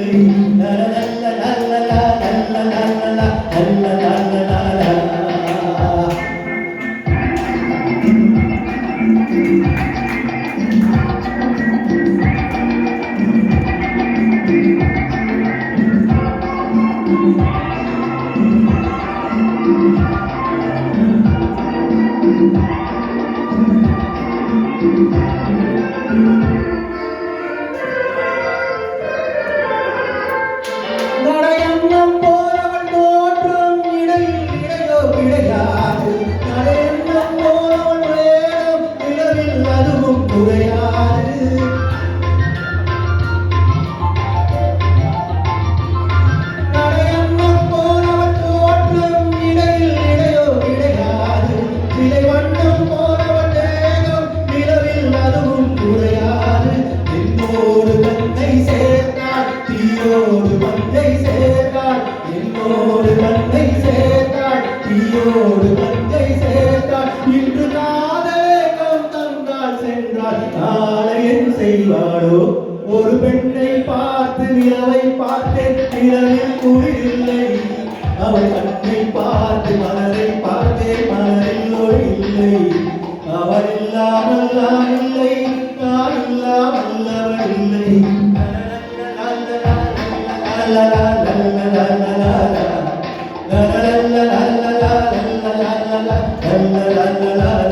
இல்லை. நடையன்னம் போனவள் தோற்றும் இடையில் இடையோ கிடையாது. நடையன்னம் போனவள் வேடம் நிலவில் அதுவும் குறையாது. நடையன்னம் போனவள் தோற்றும் இடையில் இடையோ கிடையாது. விலை வண்ணம் போனவள் வேகம் நிலவில் அதுவும் குறையாது. என்னோடு கண்ணை சேர்த்தாள் தீயோடு மண்ணை சேர்த்தாள். என்னோடு கண்ணை சேர்த்தாள் தீயோடு மண்ணை சேர்த்தாள். இன்று காதலேகம் தந்தாள் சென்றாள். நாளை என் செய்வாளோ? ஒரு பெண்ணை பார்த்து நிலவை பார்த்தேன், நிலவில் குளிரில்லை. அவள் கண்ணை பார்த்து மலரை பார்த்தேன், மலரில் ஒளி இல்லை. அவள் இல்லாமல் நான் இல்லை, நான் இல்லாமல் அவள் இல்லை. la la la la la la la la la la la la